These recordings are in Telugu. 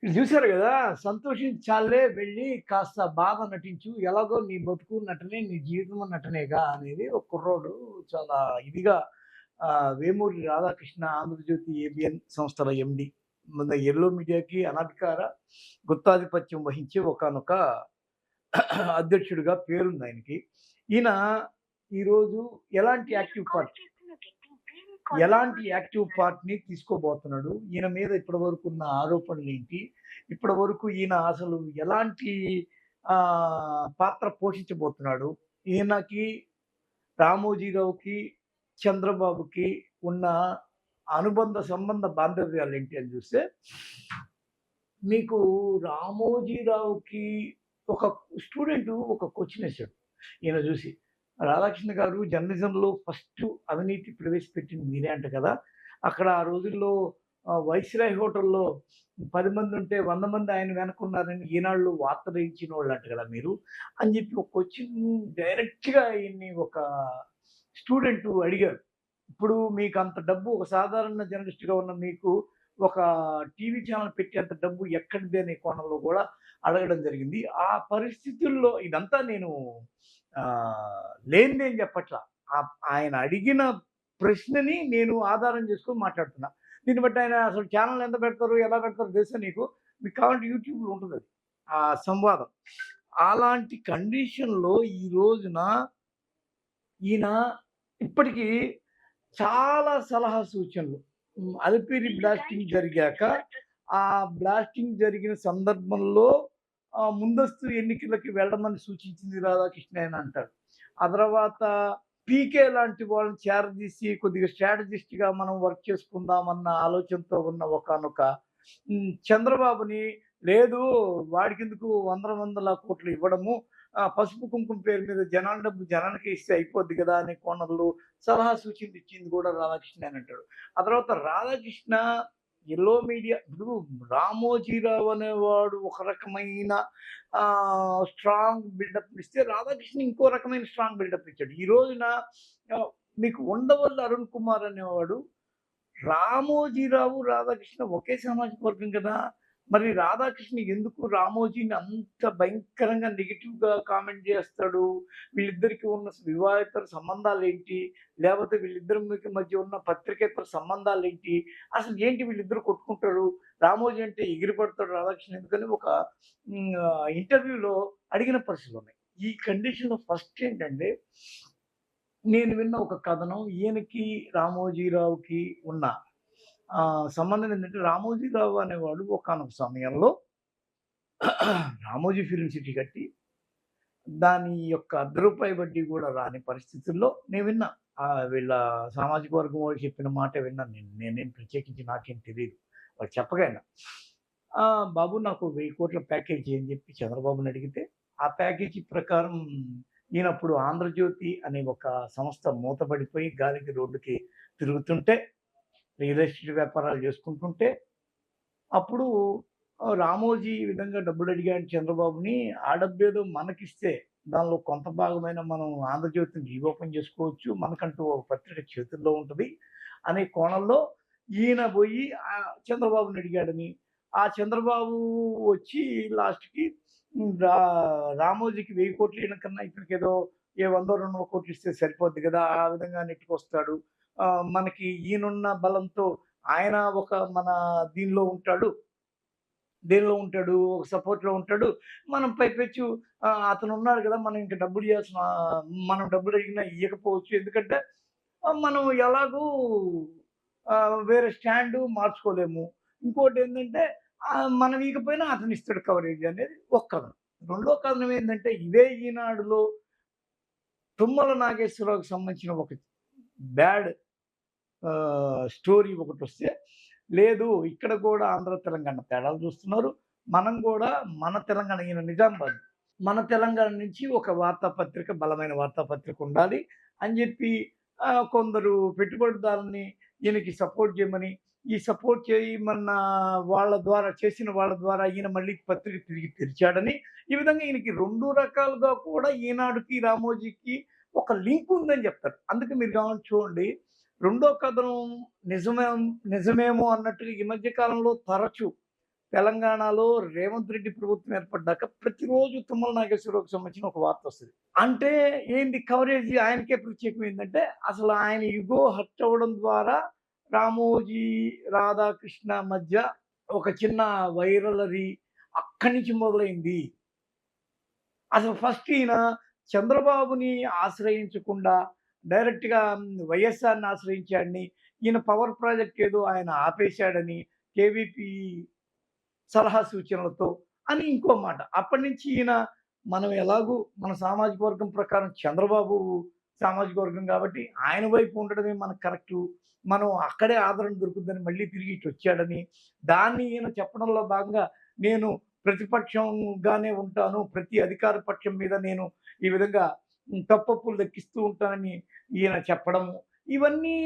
ఇది చూసారు గదా! సంతోషించాలే వెళ్ళి కాస్త బాధ నటించు. ఎలాగో నీ బతుకు నటనే, నీ జీవితము నటనేగా అనేది ఒక కుర్రోడు చాలా ఇదిగా వేమూరి రాధాకృష్ణ ఆంధ్రజ్యోతి ఏబిఎన్ సంస్థల ఎండీ. మన యెల్లో మీడియాకి అనధికార గుత్తాధిపత్యం వహించే ఒకానొక అధ్యక్షుడిగా పేరుందాయనకి. ఈయన ఈరోజు ఎలాంటి యాక్టివ్ పార్ట్ ఎలాంటి యాక్టివ్ పార్ట్‌ని తీసుకోబోతున్నాడు? ఈయన మీద ఇప్పటి వరకున్న ఆరోపణలేంటి? ఇప్పటి వరకు ఈయన అసలు ఎలాంటి పాత్ర పోషించబోతున్నాడు? ఈయనకి, రామోజీరావుకి, చంద్రబాబుకి ఉన్న అనుబంధ సంబంధ బాంధవ్యాలేంటి అని చూస్తే, మీకు రామోజీరావుకి ఒక స్టూడెంటు ఒక క్వెషనేసాడు. ఈయన చూసి, "రాధాకృష్ణ గారు జర్నలిజంలో ఫస్టు అవినీతి ప్రవేశపెట్టింది మీరే అంట కదా! అక్కడ ఆ రోజుల్లో వైస్‌రాయ్ హోటల్‌లో 10 మందుంటే 100 మంది ఆయన వెనకున్నారని ఈనాడులో వార్తలు ఇచ్చినోళ్ళంట కదా మీరు" అని చెప్పి ఒక క్వెషన్ డైరెక్ట్‌గా ఈయన్ని ఒక స్టూడెంటు అడిగారు. ఇప్పుడు మీకంత డబ్బు ఒక సాధారణ జర్నలిస్ట్‌గా ఉన్న మీకు ఒక టీవీ ఛానెల్ పెట్టేంత డబ్బు ఎక్కడిది అనే కోణంలో గూడా అడగడం జరిగింది. ఆ పరిస్థితుల్లో ఇదంతా నేను లేనిదేం చెప్పట్లా. ఆయన అడిగిన ప్రశ్నని నేను ఆధారం చేసుకొని మాట్లాడుతున్నా. దీన్ని బట్టి ఆయన అసలు ఛానెల్ ఎంత పెడతారు? ఎలా పెడతారో తెలుసా నీకు? మీకు కావాలంటే యూట్యూబ్‌లో ఉంటదది. ఆ సంవాదం. అలాంటి కండిషన్‌లో ఈ రోజున ఈయన ఇప్పటికి చాలా సలహా సూచనలు. అలిపిరి బ్లాస్టింగ్ జరిగాక, ఆ బ్లాస్టింగ్ జరిగిన సందర్భంలో ముందస్తు ఎన్నికలకి వెళ్ళమని సూచించింది రాధాకృష్ణేన అంటారు. ఆ తర్వాత పీకే లాంటి వాళ్ళని చేరదీసి కొద్దిగా స్ట్రాటజిస్ట్‌గా మనం వర్క్ చేసుకుందామన్న ఆలోచనతో ఉన్న ఒకానొక చంద్రబాబుని లేదు వాడికెందుకు వందల వందల కోట్లు ఇవ్వడము. పసుపు కుంకుమ పేరు మీద జనాల డబ్బు జనానికే ఇస్తే అయిపోద్ది గదా! అనే కోణంలో సలహా సూచనలు ఇచ్చింది గూడా రాధాకృష్ణేనంటాడు. ఆ తర్వాత రాధాకృష్ణ యెల్లో మీడియా ఇప్పుడు రామోజీరావు అనేవాడు ఒక రకమైన స్ట్రాంగ్ బిల్డప్ ఇస్తే, రాధాకృష్ణ ఇంకో రకమైన స్ట్రాంగ్ బిల్డప్ ఇచ్చాడు. ఈ రోజున మీకు ఉండవల్లి అరుణ్ కుమార్ అనేవాడు రామోజీరావు, రాధాకృష్ణ ఒకే సామాజిక వర్గం కదా! మరి రాధాకృష్ణ ఎందుకు రామోజీని అంత భయంకరంగా నెగెటివ్‌గా కామెంట్ జేస్తాడు? వీళ్ళిద్దరికీ ఉన్న వివాహేతర సంబంధాలేంటి? లేపోతే వీళ్ళిద్దరి మధ్య ఉన్న పత్రికేతర సంబంధాలేంటి? అసలు ఏంటి వీళ్ళిద్దరు కొట్టుకుంటారు? రామోజీ అంటే ఎగిరి పడతాడు రాధాకృష్ణ ఎందుకని ఒక ఇంటర్వ్యూలో అడిగిన పరిస్థితులున్నాయి. ఈ కండిషన్‌లో ఫస్ట్ ఏంటంటే నేను విన్న ఒక కథనం ఈయనకి, రామోజీరావుకి ఉన్న సంబంధం ఏంటంటే, రామోజీరావు అనేవాడు ఒకానొక సమయంలో రామోజీ ఫిల్మ్ సిటీ కట్టి, దాని యొక్క రూ. 1 వడ్డీ గూడా రాని పరిస్థితుల్లో నేను విన్నా. వీళ్ళ సామాజిక వర్గం వాళ్ళు చెప్పిన మాటే విన్నాను నేను. నేనేం ప్రత్యేకించి నాకేం తెలీదు. వాళ్ళు చెప్పగా ఇన్నా. బాబు నాకు 1000,00,00,000 ప్యాకేజీ అని చెప్పి చంద్రబాబుని అడిగితే, ఆ ప్యాకేజీ ప్రకారం ఈయనప్పుడు 'ఆంధ్రజ్యోతి' అనే ఒక సంస్థ మూతపడిపోయి గాలికి రోడ్డుకి తిరుగుతుంటే, రియల్ ఎస్టేట్ వ్యాపారాలు చేసుకుంటుంటే, అప్పుడు రామోజీ ఈ విధంగా డబ్బులడిగాడు చంద్రబాబుని. ఆ డబ్బేదో మనకిస్తే, దానిలో కొంత భాగమైన మనం 'ఆంధ్రజ్యోతిని' రీఓపెన్ చేసుకోవచ్చు. మనకంటూ ఒక పత్రిక చేతుల్లో ఉంటది. అనే కోణంలో ఈయన బోయి చంద్రబాబుని అడిగాడని, ఆ చంద్రబాబు వచ్చి లాస్ట్‌కి హ్మ్. రామోజీకి 1000,00,00,000 ఇయడం కన్నా ఇతనికేదో 100, 200,00,00,000 ఇస్తే సరిపోద్ది గదా! ఆ విధంగా నెట్టుకొస్తాడు. మనకి ఈయనున్న బలంతో ఆయన ఒక మన దీనిలో ఉంటాడు. దేనిలో ఉంటాడు? ఒక సపోర్ట్‌లో ఉంటాడు. మనం పైపెచ్చు అతనున్నాడు గదా! మనం ఇంక డబ్బులు ఇయ్యాల్సిన మనం డబ్బులడిగినా ఇయ్యకపోవచ్చు. ఎందుకంటే మనం ఎలాగూ వేరే స్టాండు మార్చుకోలేము. ఇంకోటేంటంటే మనం ఇయకపోయినా అతనిస్తాడు కవరేజ్ అనేది ఒక కథనం. రెండో కథనం ఏందంటే ఇదే ఈనాడులో తుమ్మల నాగేశ్వరరావుకి సంబంధించిన ఒక బ్యాడ్ స్టోరీ ఒకటొస్తే, లేదు ఇక్కడ గూడా ఆంధ్ర, తెలంగాణ తేడాలు చూస్తున్నారు. మనం గూడా మన తెలంగాణ ఈయన నిజామాబాద్. మన తెలంగాణ నుంచి ఒక వార్తాపత్రిక, బలమైన వార్తాపత్రిక ఉండాలి అని జెప్పి కొందరు పెట్టుబడిదారుల్ని ఈయనకి సపోర్ట్ జేయమని, ఈ సపోర్ట్ చేయమన్న వాళ్ళ ద్వారా చేసిన వాళ్ళ ద్వారా ఈయన మళ్ళీ పత్రిక తిరిగి తెరిచాడని, ఈ విధంగా ఈయనకి 2 రకాలుగా కూడా ఈనాడుకి, రామోజీకి ఒక లింక్ ఉందని జెప్తారు. అందుకే మీరు గమనించి చూడండి. రెండో కథనం నిజమే నిజమేమో అన్నట్టుగా ఈ మధ్య కాలంలో తరచు తెలంగాణలో రేవంత్ రెడ్డి ప్రభుత్వం ఏర్పడ్డాక ప్రతిరోజు తుమ్మల నాగేశ్వరరావుకి సంబంధించిన ఒక వార్త వస్తది. అంటే ఏంటి కవరేజ్ ఆయనకే ప్రత్యేకం ఏందంటే, అసలు ఆయన ఇగో హర్ట్ అవ్వడం ద్వారా రామోజీ, రాధాకృష్ణ మధ్య ఒక చిన్న వైరలరీ అక్కడి నుంచి మొదలైంది. అసలు ఫస్ట్ ఈయన చంద్రబాబుని ఆశ్రయించకుండా డైరెక్ట్‌గా వైఎస్ఆర్‌ని ఆశ్రయించాడని, ఈయన పవర్ ప్రాజెక్ట్ ఏదో ఆయన ఆపేశాడని, కేవీపీ సలహా సూచనలతో అని ఇంకో మాట. అప్పటినుంచి ఈయన మనం ఎలాగూ మన సామాజిక వర్గం ప్రకారం చంద్రబాబు సామాజిక వర్గం కాబట్టి ఆయన వైపు ఉండడమే మనకు కరెక్టు. మనం అక్కడే ఆదరణ దొరుకుద్దని మళ్ళీ తిరిగి ఇటొచ్చాడని, దాన్ని ఈయన చెప్పడంలో భాగంగా నేను ప్రతిపక్షంగానే ఉంటాను. ప్రతి అధికార పక్షం మీద నేను ఈ విధంగా తప్పొప్పులు లెక్కిస్తూ ఉంటానని ఈయన చెప్పడము. ఇవన్నీ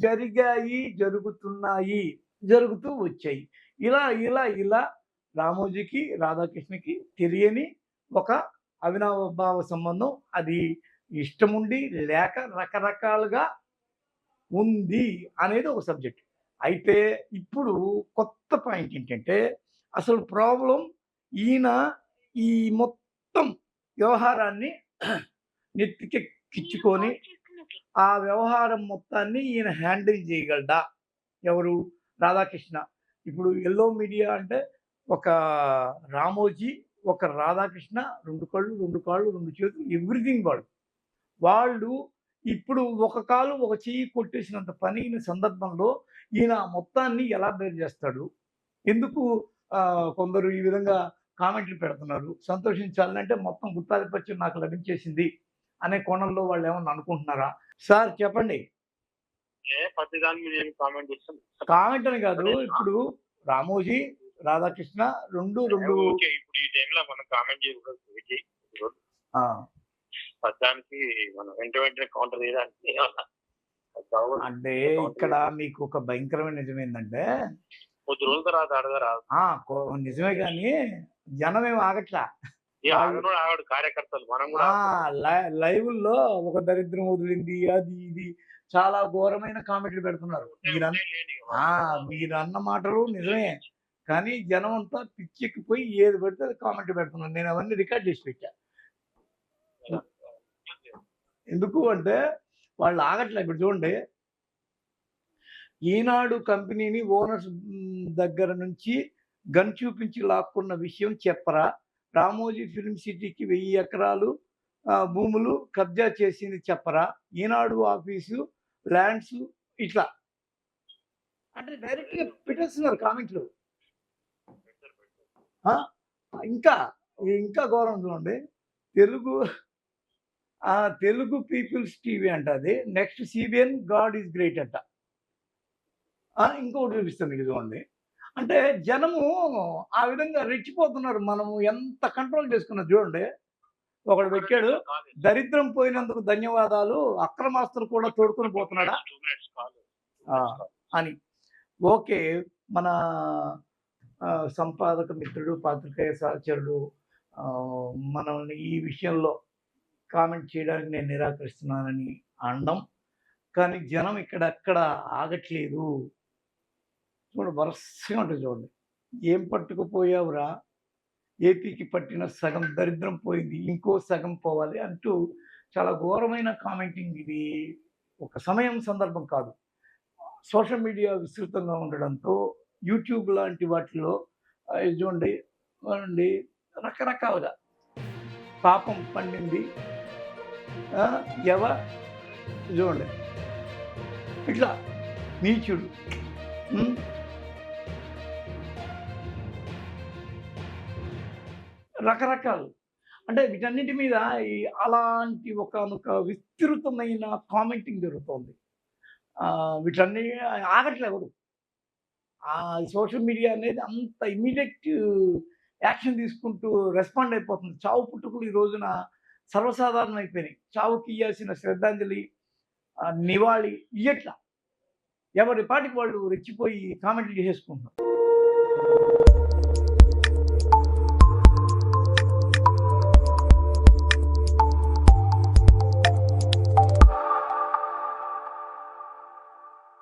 జరిగాయి, జరుగుతున్నాయి, జరుగుతూ వచ్చాయి. ఇలా రామోజీకి, రాధాకృష్ణకి తెలియని ఒక అవినాభావ సంబంధం. అది ఇష్టముండి లేక రకరకాలుగా ఉంది అనేది ఒక సబ్జెక్ట్. అయితే ఇప్పుడు కొత్త పాయింట్ ఏంటంటే, అసలు ప్రాబ్లమ్ ఈయన ఈ మొత్తం వ్యవహారాన్ని నెత్తికెక్కించుకొని, ఆ వ్యవహారం మొత్తాన్ని ఈయన హ్యాండిల్ చేయగలడా? ఎవరు? రాధాకృష్ణ. ఇప్పుడు యెల్లో మీడియా అంటే ఒక రామోజీ, ఒక రాధాకృష్ణ 2 కళ్ళు, 2 కాళ్ళు, 2 చేతులు ఎవ్రీథింగ్ వాళ్ళు. వాళ్ళు ఇప్పుడు ఒక కాలు, ఒక చెయ్యి కొట్టేసినంత పనైన సందర్భంలో ఈయన మొత్తాన్ని ఎలా బేర్ చేస్తాడు? ఎందుకు కొందరు ఈ విధంగా కామెంట్లు పెడుతున్నారు. సంతోషించాలంటే మొత్తం గుత్తాధిపత్యం నాకు లభించేసింది అనే కోణంలో వాళ్ళేమన్నా అనుకుంటున్నారా? సార్ చెప్పండి. కామెంట్ అని కాదు. ఇప్పుడు రామోజీ, రాధాకృష్ణ 2 ఇప్పుడు ఈ టైంలో మనం కామెంట్ చేయకూడదు. ఆ! పద్దానికి మనం వెంటనే కౌంటర్ చేయడానికి అంటే ఇక్కడ మీకు ఒక భయంకరమైన నిజమేందంటే, కొద్ది రోజుల తర్వాత అడగరాదు. నిజమే గాని జనమేమి ఆగట్లా. ఆవిడ కార్యకర్తలు మనం కూడా లైవ్‌ల్లో ఒక దరిద్రం వదిలింది అది ఇది చాలా ఘోరమైన కామెంట్లు పెడుతున్నారు. మీరన్న మాటలు నిజమే. కానీ జనం అంతా పిచ్చెక్కిపోయి ఏది పెడితే అది కామెంట్ పెడుతున్నారు. నేను అవన్నీ రికార్డ్ చేసి పెట్టా. ఎందుకు అంటే వాళ్ళు ఆగట్లే. ఇప్పుడు చూడండి, ఈనాడు కంపెనీని ఓనర్స్ దగ్గర నుంచి గన్ చూపించి లాక్కున్న విషయం చెప్పరా? రామోజీ ఫిల్మ్ సిటీకి 1000 ఎకరాలు భూములు కబ్జా చేసింది చెప్పరా? ఈనాడు ఆఫీసు, ల్యాండ్స్ ఇట్లా అంటే డైరెక్ట్‌గా పెట్టేస్తున్నారు కామెంట్లు. ఇంకా ఘోరం చూడండి. తెలుగు పీపుల్స్ టీవీ అంట అది. Next CBN God is great అంట. ఇంకొకటి చూపిస్తాను మీకు చూడండి. అంటే జనము ఆ విధంగా రెచ్చిపోతున్నారు. మనము ఎంత కంట్రోల్ చేసుకున్నది చూడండి. ఒకడు పెట్టాడు, దరిద్రం పోయినందుకు ధన్యవాదాలు, అక్రమాస్తులు కూడా తోడుకొని పోతున్నాడా అని. ఓకే. మన సంపాదక మిత్రుడు, పాత్రికేయ సహచరుడు మనల్ని ఈ విషయంలో కామెంట్ చేయడానికి నేను నిరాకరిస్తున్నానని అనడం. కానీ జనం ఇక్కడెక్కడ ఆగట్లేదు. చూడండి వరుసగా ఉంటుంది చూడండి. ఏం పట్టుకుపోయావురా? ఏపీకి పట్టిన సగం దరిద్రం పోయింది, ఇంకో సగం పోవాలి అంటూ చాలా ఘోరమైన కామెంటింగ్. ఇది ఒక సమయం సందర్భం కాదు. సోషల్ మీడియా విస్తృతంగా ఉండడంతో యూట్యూబ్ లాంటి వాటిలో చూడండి రకరకాలుగా పాపం పండింది చూడండి ఇట్లా నీచుడు రకరకాలు. అంటే వీటన్నిటి మీద అలాంటి ఒకానొక విస్తృతమైన కామెంటింగ్ జరుగుతోంది. వీటన్నీ ఆగట్లే ఎవరు. సోషల్ మీడియా అనేది అంత ఇమ్మీడియేట్ యాక్షన్ తీసుకుంటూ రెస్పాండ్ అయిపోతుంది. చావు పుట్టుకులు ఈ రోజున సర్వసాధారణం అయిపోయినాయి. చావుకి ఇయ్యాల్సిన శ్రద్ధాంజలి, నివాళి ఇయ్యట్లా. ఎవరి పాటికి వాళ్ళు రెచ్చిపోయి కామెంట్లు చేసేసుకుంటున్నారు.